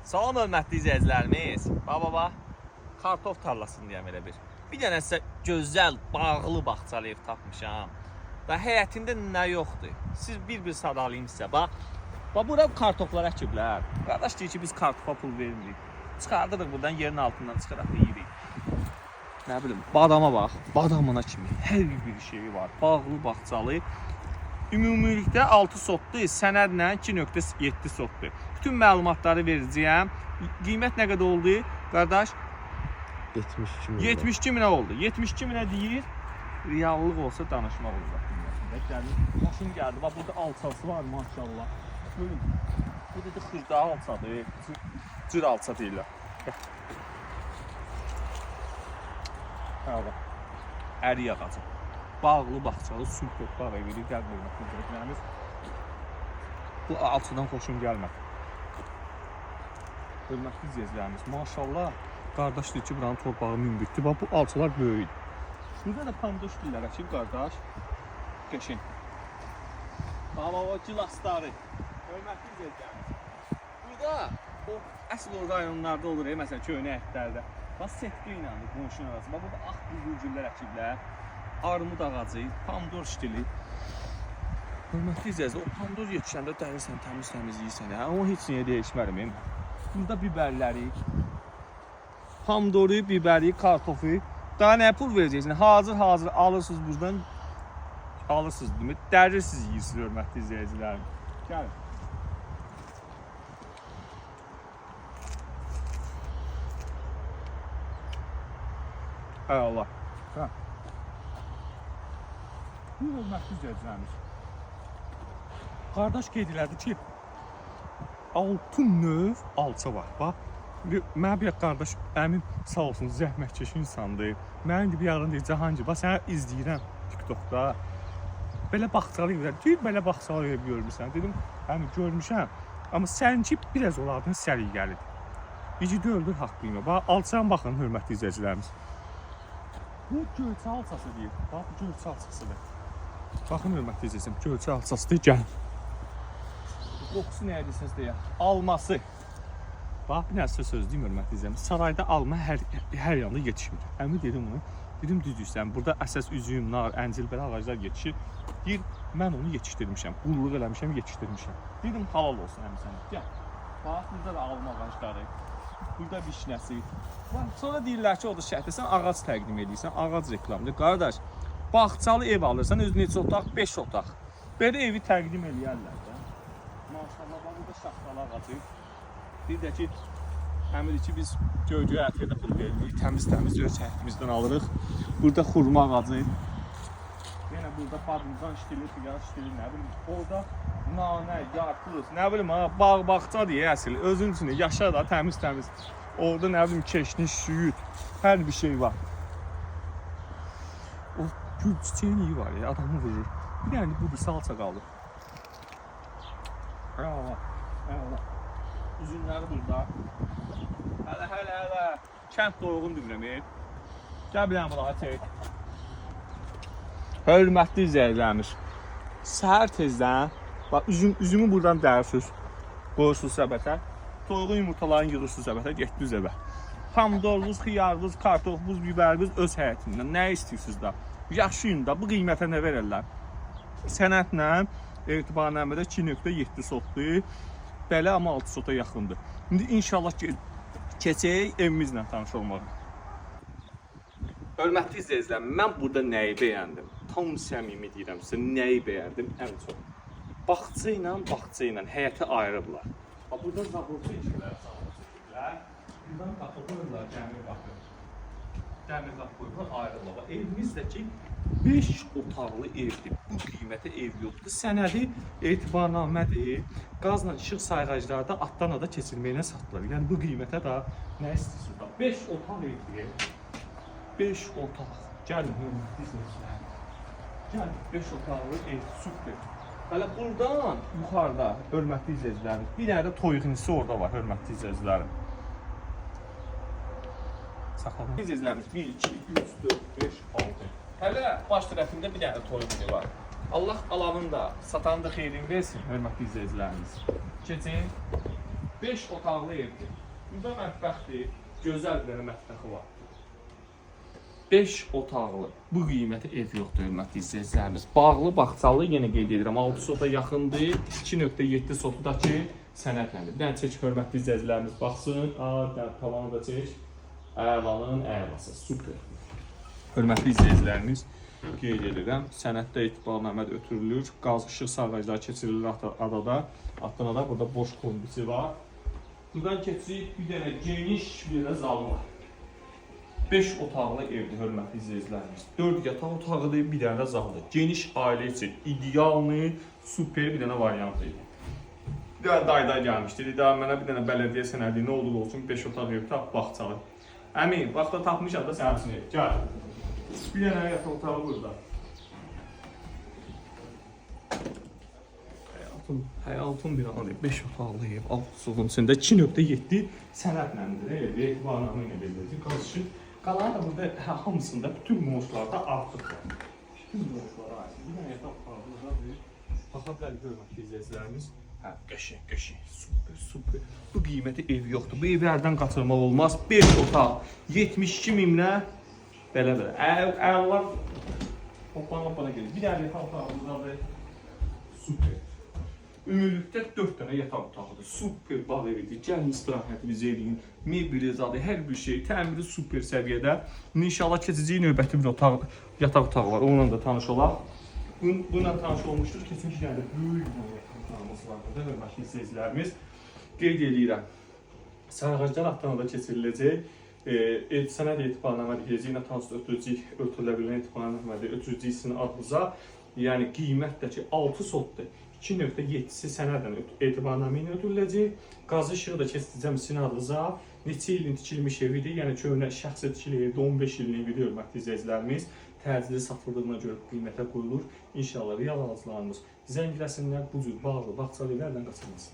Salam hörmətli izləyicilərimiz. Baba, kartof tarlasını deyəm elə bir. Bir dənə sizə gözəl, bağlı bağçalı ev tapmışam. Və həyətində nə yoxdur? Siz bir sadalayım sizə. Bax, bura kartoflar əkiblər. Qardaş deyir ki, biz kartofa pul vermirik. Çıxardırıq buradan, yerin altından çıxaraq yeyirik. Nə bilim, badama bax, badamına kimi hər bir şeyi var. Bağlı bağçalı. Ümumilikdə 6 sotdur, sənədlə 2.7 sotdur. Bütün məlumatları verəcəyəm. Qiymət nə qədər oldu, qardaş? 72 min. 72 minə oldu. 72 minə deyir, reallıq olsa danışmaq olur. Maşın gəldi, bax burada alçası var maşallah. Bu da xırda alçadır, cür alça deyirlər. Ərik ağacı. Bağlı bağçalı super bağ evi gəlmir. Bu alçıdan xoşum gəlmədi. Hörmətli izləyicilərimiz, maşallah qardaş deyir ki, buranın torpağı münbitdir. Bax bu alçalar böyük. Burada da pandoş dillər əkib qardaş. Qəşin. Bax o gilasları. Hörmətli izləyicilərimiz. Burada o əsl o rayonlarda olur, məsələn köhnə ətlərdə. Bax setqi ilə qonşunun arası. Bax burada ağ buzulgüllər əkiblər. Armud ağacı, pomidor stili. Hörmətli izləyicilər, o pomidor yetişəndə dərirsən, təmiz yeyirsən. Amma heç niyə dəyişmərəm. Burada bibərləri, pomidoru, bibəri, kartofu. Daha nə pul verəcəksiniz? Hazır alırsınız buradan. Alırsınız, demə, dərisiz yeyirsiniz hörmətli izləyicilərim. Gəlin. Hay Allah. Ha. Bu hörmətli izləyicilərimiz. Qardaş qeyd elədi ki, 6 növ alça var. Bax, mənə bir qardaş, əmin sağ olsun, zəhmətkeş insandır. Mənim gibi yarın deyir, Cahancı, bax, sənə izləyirəm TikTokda. Belə bağçalı evlər, deyir, belə bağçalı ev görmüşsən. Dedim, görmüşəm. Amma səninki biraz olardan səliqəlidir. İki döldür haqqıyla. Bax, alçayan baxın, hörmətli izləyicilərimiz. Bu gölçə alçası deyir. Bax, bu gölçə alçasıdır. Baxın, hörmətli izləyicilərimiz, gölçə alçasıdır, gəlin. Qoxusu nə edirsiniz deyə? Alması. Bax, bir nəsə söz deyim, hörmətli izləyicilərimiz. Sarayda alma hər yanda yetişmir. Əmi dedim onu. Dedim, düzdürsən, burada əsas üzüm, nar, əncil, belə ağaclar yetişir. Deyir, mən onu yetişdirmişəm, qulluq eləmişəm, yetişdirmişəm. Dedim, halal olsun əmi sənə. Gəl. Bax, burada da alma ağacları. Burada vişnəsi. Sonra deyirlər ki, o da şəhətdə sən ağac təqdim edirsən, ağac reklamıdır. Qardaş, bağçalı ev alırsan, özü neçə otaq? 5 otaq. Belə evi təqdim eləyərlər də. Maşallah, burada şaxtalı ağacı. Bir də ki, həmir ki, biz göy-göy ətliyə də pul veririk, təmiz öz həyətimizdən alırıq. Burada xurma ağacı. Yenə burada badımcan ştili, figar ştili, nə bilim. Orada nanə, yarpız, nə bilim, bağ-bağça deyə əsl. Özün üçün yaşa da təmiz. Orada nə bilim, keşniş, süyüt, hər bir şey var. O gül çiçeğin iyi var ya, adamı vurur. Bir dənə burada salça qalır. Eyvallah. Üzümləri burada. Hələ. Kənd doyğun demirəm. Gəl bir dənə bulağa çək. Hörmətli izləyicilərimiz. Səhər tezdən, bax, üzümü buradan dərirsiniz. Qoyursunuz səbətə. Doyğun yumurtalarını yığırsınız səbətə, getdiniz evə. Pomidorunuz, xiyarınız, kartofunuz, biberiniz öz həyətindən. Nə istəyirsiniz da? Yaşayın da, bu qiymətə nə verərlər? Sənədlə, etibarnəmədə 2.7 sotdur. Belə, amma 6 sota yaxındır. İndi inşallah keçək evimizlə tanış olmağa. Hörmətli izləyicilər, mən burada nəyi bəyəndim? Tam səmimi deyirəm sizə, nəyi bəyəndim ən çox? Bağça ilə həyəti ayırıblar. Burada zaborca işlər sağlayırlar. Buradan qapıqlarlar, gəmir qapı. Gəmir qapı ayırıblar. Evimizdəki 5 otaqlı evdir. Bu qiymətə ev yoxdur. Sənədi etibarnamədir. Qazla işıq sayğaclarda Atlanada keçirməyinə satılır. Yəni bu qiymətə də nə istəyirsiniz da? 5 otaq evdir. 5 otaq. Gəlin, hörmətli izləyicilər. Gəlin, 5 otaqlı ev, super. Hələ buradan yuxarıda, hörmətli izləyicilərim, bir dənə də toyğunisi orada var, hörmətli izləyicilərim. Saxladım. İzləyicilərimiz 1, 2, 3, 4, 5, 6. Hələ baş tərəfində bir dənə toyğunu var. Allah alanın da, satanın da xeyrini versin, hörmətli izləyicilərimiz. Keçin, 5 otaqlı evdir. Burada mətbəxdir. Gözəl bir dənə mətbəxi var. 5 otaqlı. Bu qiymətə ev yoxdur, hörmətli izləyicilərimiz. Bağlı, bağçalı, yenə qeyd edirəm. 6 sota yaxındır. 2.7 sotudakı sənədləndir. Bir dənə çək, hörmətli izləyicilərimiz baxsın. Tavanı da çək. Əlanın əlası. Super. Hörmətli izləyicilərimiz, qeyd edirəm. Sənəddə etibarnamə ötürülür. Qaz işıq sağlayıcılar keçirilir adada. Adına da burada boş kombisi var. Buradan keçib bir dənə geniş bir dənə zalı var. 5 otaqlı evdir, hörmətli izləyicilərimiz. 4 yataq otağıdır, bir dənə də zaldır. Geniş ailə üçün idealını, super bir dənə variant idi. Bir dənə dayday gəlmişdir. Daha mənə bir dənə bələdiyyə sənədi nə olur olsun 5 otaq ev tap bağçalı. Əmin, vaxtda tapmışam da sənin üçün ev. Gəl. Bir dənə yataq otağı burada. Həyatın bir anı 5 otaqlı ev, avtobusun içində 2.7 sənədləndir. Ev, etibarnamə ilə belirləyəcək. Qarşı qalan da burada hamısında bütün qonşularda artıq var. Bütün qonşulara aid. Bir dənə yataq otağı burada bir baxa bilərik, hörmətli izləyicilərimiz. Hə, qəşəng, super. Bu qiyməti ev yoxdur. Bu evi əldən qaçırmaq olmaz. 5 otaq, 72 minlə belə. Əllar hoppana gedir. Bir dənə yataq otağı buradadır. Super. Ümumilikdə 4 dənə yataq otağıdır. Super bağ evidir. Gəlin istirahətinizi edin. Mebeli zadı, hər bir şey, təmiri super səviyyədə. İnşallah keçəcək növbəti bir yataq otağı var. Onunla da tanış olaq. Bununla tanış olmuşdur. Keçmiş gəldi. Böyük bir yataq otağımız var burada. Hörmətli izləyicilərimiz. Qeyd edirəm. Sərğaclar haqqında da keçiriləcək. Sənəd etibarnamə ediləcək. Yine tanış ötürülə bilən etibarnamə ötürəcək sizin adınıza. Yəni qiymətdəki 6 sotdur. 2.7-si sənədlə etibarnamə ilə ödüləcək. Qazı işığı da keçəcəm sizin adınıza. Neçə ilin tikilmiş evidir. Yəni köhnə şəxsi tikili evdə 15 ilin evidir, hörmətli izləyicilərimiz. Təcili satıldığına görə qiymətə qoyulur. İnşallah real alıcılarımız zəngiləsinlər, bu cür bağlı, bağçalı evlərdən qaçırmasın.